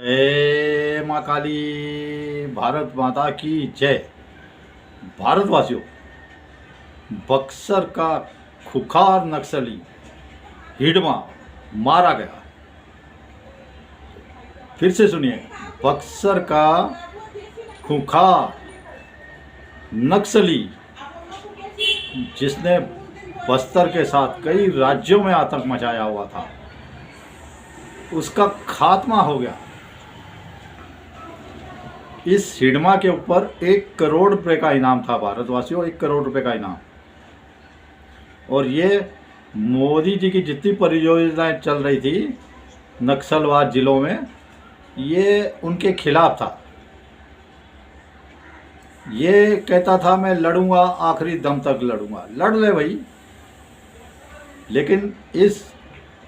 जय माँ काली। भारत माता की जय। भारतवासियों, बक्सर का खुखार नक्सली हिडमा मारा गया। फिर से सुनिए, बक्सर का खुखार नक्सली जिसने बस्तर के साथ कई राज्यों में आतंक मचाया हुआ था, उसका खात्मा हो गया। इस हिडमा के ऊपर 1 करोड़ रुपए का इनाम था। भारतवासियों, 1 करोड़ रुपए का इनाम। और ये मोदी जी की जितनी परियोजनाएं चल रही थी नक्सलवाद जिलों में, ये उनके खिलाफ था। ये कहता था मैं लड़ूंगा, आखिरी दम तक लड़ूंगा। लड़ ले भाई। लेकिन इस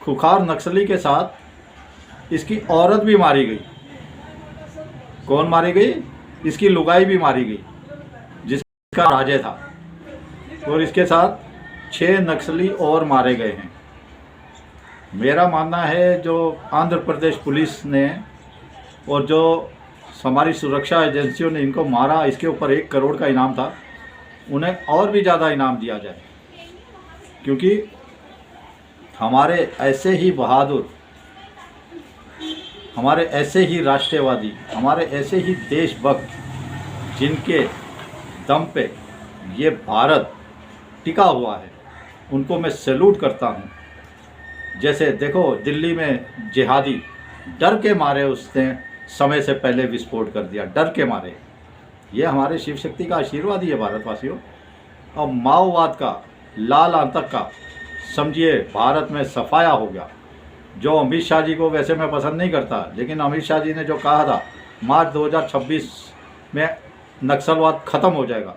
खुखार नक्सली के साथ इसकी औरत भी मारी गई। कौन मारी गई? इसकी लुगाई भी मारी गई, जिसका राजे था। और इसके साथ 6 नक्सली और मारे गए हैं। मेरा मानना है जो आंध्र प्रदेश पुलिस ने और जो हमारी सुरक्षा एजेंसियों ने इनको मारा, इसके ऊपर 1 करोड़ का इनाम था। उन्हें और भी ज़्यादा इनाम दिया जाए, क्योंकि हमारे ऐसे ही बहादुर, हमारे ऐसे ही राष्ट्रवादी, हमारे ऐसे ही देशभक्त, जिनके दम पे ये भारत टिका हुआ है, उनको मैं सैल्यूट करता हूँ। जैसे देखो, दिल्ली में जिहादी डर के मारे उसने समय से पहले विस्फोट कर दिया, डर के मारे। ये हमारे शिव शक्ति का आशीर्वाद ही है भारतवासियों। और माओवाद का, लाल आतंक का समझिए भारत में सफाया हो गया। जो अमित शाह जी को वैसे मैं पसंद नहीं करता, लेकिन अमित शाह जी ने जो कहा था मार्च 2026 में नक्सलवाद ख़त्म हो जाएगा,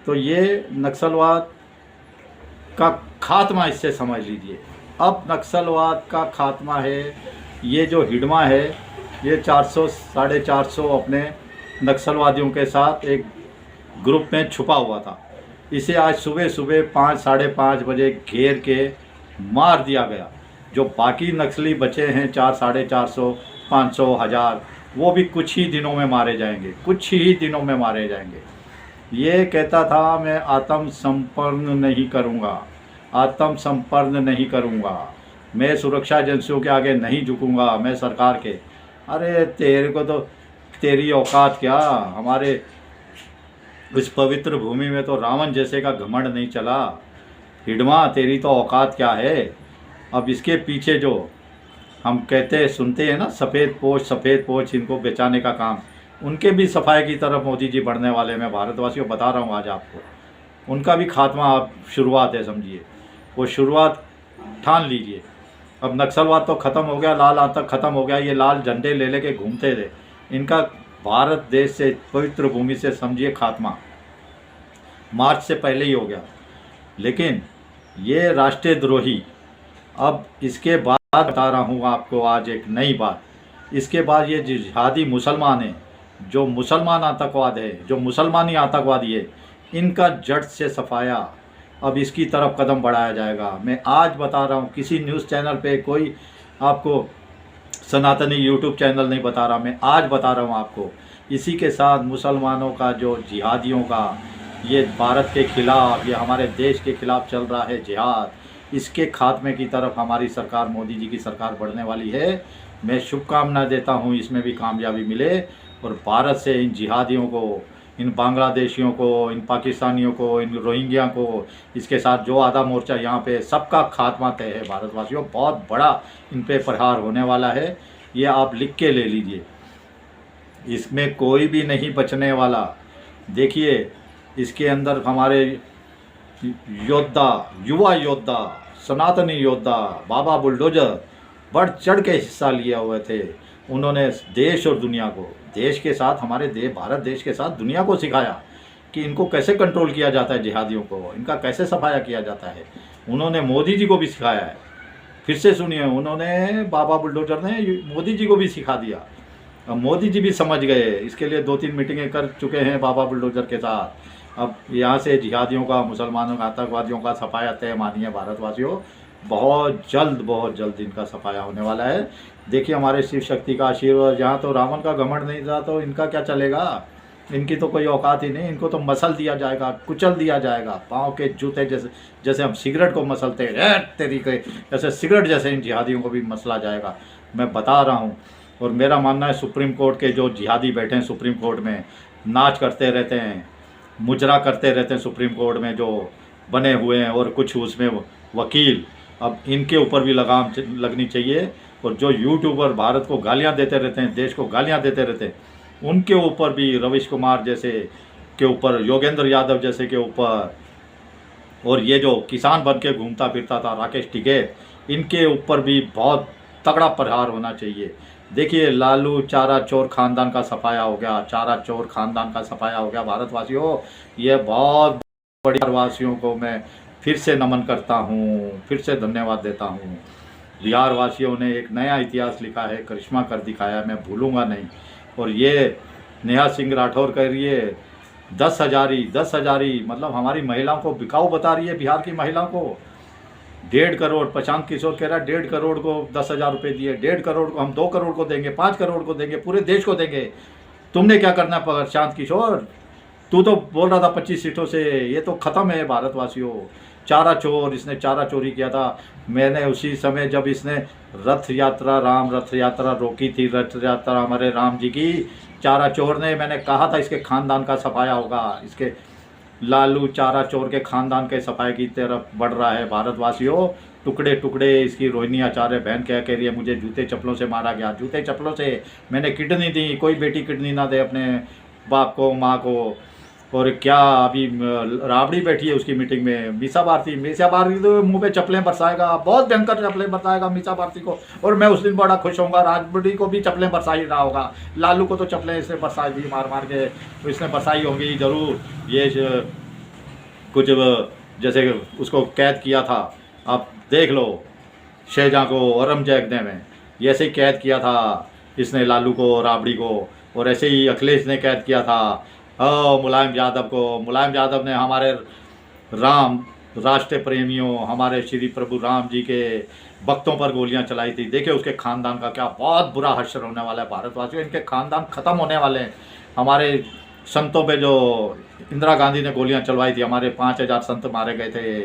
तो ये नक्सलवाद का खात्मा इससे समझ लीजिए। अब नक्सलवाद का खात्मा है। ये जो हिडमा है, ये 400 450 अपने नक्सलवादियों के साथ एक ग्रुप में छुपा हुआ था। इसे आज सुबह सुबह 5 साढ़े 5 बजे घेर के मार दिया गया। जो बाकी नक्सली बचे हैं 400 साढ़े 400 500 1000, वो भी कुछ ही दिनों में मारे जाएंगे, कुछ ही दिनों में मारे जाएंगे। ये कहता था मैं आत्मसमर्पण नहीं करूँगा, आत्मसमर्पण नहीं करूँगा, मैं सुरक्षा एजेंसियों के आगे नहीं झुकूँगा, मैं सरकार के। अरे तेरे को तो, तेरी औकात क्या? हमारे इस पवित्र भूमि में तो रावण जैसे का घमंड नहीं चला। हिडमा, तेरी तो औकात क्या है? अब इसके पीछे जो हम कहते सुनते हैं ना, सफ़ेद पोश इनको बेचाने का काम, उनके भी सफाई की तरफ मोदी जी बढ़ने वाले। मैं भारतवासियों बता रहा हूँ आज आपको, उनका भी खात्मा अब शुरुआत है, समझिए। वो शुरुआत ठान लीजिए। अब नक्सलवाद तो ख़त्म हो गया, लाल आतंक ख़त्म हो गया। ये लाल झंडे ले लेके घूमते थे, इनका भारत देश से, पवित्र भूमि से समझिए खात्मा मार्च से पहले ही हो गया। लेकिन ये राष्ट्रीय द्रोही, अब इसके बाद बता रहा हूँ आपको आज एक नई बात। इसके बाद ये जिहादी मुसलमान हैं, जो मुसलमान आतंकवाद है, जो मुसलमानी आतंकवादी है, इनका जड़ से सफाया अब इसकी तरफ कदम बढ़ाया जाएगा। मैं आज बता रहा हूँ, किसी न्यूज़ चैनल पे, कोई आपको सनातनी यूट्यूब चैनल नहीं बता रहा, मैं आज बता रहा हूँ आपको। इसी के साथ मुसलमानों का, जो जिहादियों का ये भारत के खिलाफ, ये हमारे देश के खिलाफ चल रहा है जिहाद, इसके खात्मे की तरफ हमारी सरकार, मोदी जी की सरकार बढ़ने वाली है। मैं शुभकामना देता हूँ इसमें भी कामयाबी मिले, और भारत से इन जिहादियों को, इन बांग्लादेशियों को, इन पाकिस्तानियों को, इन रोहिंग्या को, इसके साथ जो आधा मोर्चा यहाँ पे, सबका खात्मा तय है भारतवासियों। बहुत बड़ा इन पे प्रहार होने वाला है, ये आप लिख के ले लीजिए। इसमें कोई भी नहीं बचने वाला। देखिए, इसके अंदर हमारे योद्धा, युवा योद्धा, सनातनी योद्धा, बाबा बुलडोजर बढ़ चढ़ के हिस्सा लिए हुए थे। उन्होंने देश और दुनिया को, देश के साथ, हमारे भारत देश के साथ दुनिया को सिखाया कि इनको कैसे कंट्रोल किया जाता है, जिहादियों को, इनका कैसे सफाया किया जाता है। उन्होंने मोदी जी को भी सिखाया है। फिर से सुनिए, उन्होंने, बाबा बुलडोजर ने मोदी जी को भी सिखा दिया। अब मोदी जी भी समझ गए, इसके लिए 2-3 मीटिंगें कर चुके हैं बाबा बुलडोजर के साथ। अब यहाँ से जिहादियों का, मुसलमानों का, आतंकवादियों का सफाया तय मानिए भारतवासियों। बहुत जल्द इनका सफाया होने वाला है। देखिए हमारे शिव शक्ति का आशीर्वाद, यहाँ तो रावण का घमंड नहीं था तो इनका क्या चलेगा। इनकी तो कोई औकात ही नहीं, इनको तो मसल दिया जाएगा, कुचल दिया जाएगा, पाँव के जूते जैसे, जैसे हम सिगरेट को मसलते हैं तरीके, ऐसे सिगरेट जैसे इन जिहादियों को भी मसला जाएगा, मैं बता रहा हूँ। और मेरा मानना है सुप्रीम कोर्ट के जो जिहादी बैठे हैं सुप्रीम कोर्ट में, नाच करते रहते हैं, मुजरा करते रहते हैं सुप्रीम कोर्ट में जो बने हुए हैं, और कुछ उसमें वकील, अब इनके ऊपर भी लगाम लगनी चाहिए। और जो यूट्यूबर भारत को गालियां देते रहते हैं, देश को गालियां देते रहते हैं, उनके ऊपर भी, रविश कुमार जैसे के ऊपर, योगेंद्र यादव जैसे के ऊपर, और ये जो किसान बन के घूमता फिरता था राकेश टिकैत, इनके ऊपर भी बहुत तगड़ा प्रहार होना चाहिए। देखिए लालू चारा चोर खानदान का सफाया हो गया, चारा चोर खानदान का सफाया हो गया भारतवासियों। ये बहुत बड़ी वासियों को मैं फिर से नमन करता हूँ, फिर से धन्यवाद देता हूँ। बिहार वासियों ने एक नया इतिहास लिखा है, करिश्मा कर दिखाया, मैं भूलूंगा नहीं। और ये नेहा सिंह राठौर कह रही है 10,000 ही, मतलब हमारी महिलाओं को बिकाऊ बता रही है, बिहार की महिलाओं को 1.5 करोड़। प्रशांत किशोर कह रहा है 1.5 करोड़ को 10,000 रुपये दिए, 1.5 करोड़ को हम 2 करोड़ को देंगे, 5 करोड़ को देंगे, पूरे देश को देंगे। तुमने क्या करना प्रशांत किशोर, तू तो बोल रहा था 25 सीटों से, ये तो ख़त्म है भारतवासियों। चारा चोर, इसने चारा चोरी किया था। मैंने उसी समय जब इसने रथ यात्रा रोकी थी, रथ यात्रा हमारे राम जी की, चारा चोर ने, मैंने कहा था इसके खानदान का सफाया होगा, इसके लालू चारा चोर के खानदान के सफाई की तरफ बढ़ रहा है भारतवासियों। टुकड़े टुकड़े इसकी रोहिणी आचार्य बहन क्या कह रही है, मुझे जूते चप्पलों से मारा गया, जूते चप्पलों से। मैंने किडनी दी, कोई बेटी किडनी ना दे अपने बाप को, माँ को। और क्या अभी राबड़ी बैठी है उसकी मीटिंग में, मीसा भारती तो मुंह पे चप्पलें बरसाएगा, बहुत भयंकर चप्पलें बरसाएगा मीसा भारती को। और मैं उस दिन बड़ा खुश होऊंगा, राबड़ी को भी चप्पलें बरसा ही रहा होगा, लालू को तो चप्पलें इसने बरसाई दी मार मार के, तो इसने बरसाई होंगी ज़रूर। ये कुछ जैसे उसको कैद किया था, आप देख लो शहजहाँ को औरंगजेब में, ये ऐसे ही कैद किया था इसने लालू को, राबड़ी को। और ऐसे ही अखिलेश ने कैद किया था मुलायम यादव को। मुलायम यादव ने हमारे राम राष्ट्र प्रेमियों, हमारे श्री प्रभु राम जी के भक्तों पर गोलियां चलाई थी। देखिए उसके खानदान का क्या बहुत बुरा हश्र होने वाला है भारतवासियों, इनके खानदान ख़त्म होने वाले हैं। हमारे संतों पे जो इंदिरा गांधी ने गोलियां चलवाई थी, हमारे 5,000 संत मारे गए थे,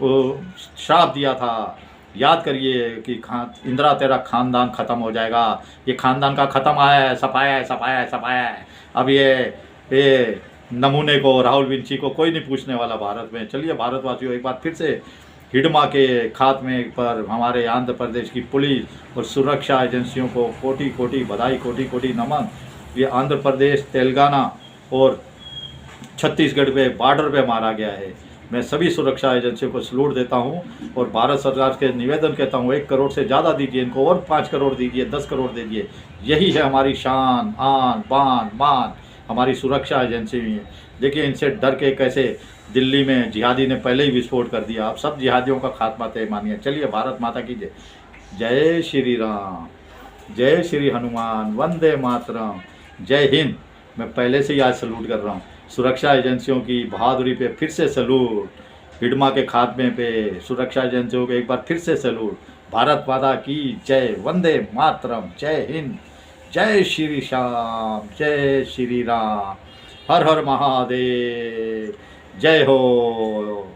वो श्राप दिया था। याद करिए कि इंदिरा तेरा खानदान ख़त्म हो जाएगा, ये खानदान का ख़त्म है, सफाया है। अब ये नमूने को, राहुल विंची को कोई नहीं पूछने वाला भारत में। चलिए भारतवासियों, एक बार फिर से हिडमा के खात्मे पर हमारे आंध्र प्रदेश की पुलिस और सुरक्षा एजेंसियों को कोटि कोटि बधाई, कोटि कोटि नमन। ये आंध्र प्रदेश, तेलंगाना और छत्तीसगढ़ पे बॉर्डर पे मारा गया है। मैं सभी सुरक्षा एजेंसियों को सलूट देता हूं और भारत सरकार के निवेदन कहता हूं 1 करोड़ से ज़्यादा दीजिए इनको, और 5 करोड़ दीजिए, 10 करोड़ दीजिए। यही है हमारी शान, आन बान मान, हमारी सुरक्षा एजेंसी में। देखिए इनसे डर के कैसे दिल्ली में जिहादी ने पहले ही विस्फोट कर दिया, अब सब जिहादियों का खात्मा तय मानिए। चलिए भारत माता की जय। जय श्री राम, जय श्री हनुमान, वंदे मातरम, जय हिंद। मैं पहले से ही आज सलूट कर रहा हूँ सुरक्षा एजेंसियों की बहादुरी पे, फिर से सलूट। हिडमा के खात्मे पे सुरक्षा एजेंसियों को एक बार फिर से सलूट। भारत माता की जय, वंदे मातरम, जय हिंद, जय श्री श्याम, जय श्री राम, हर हर महादेव, जय हो।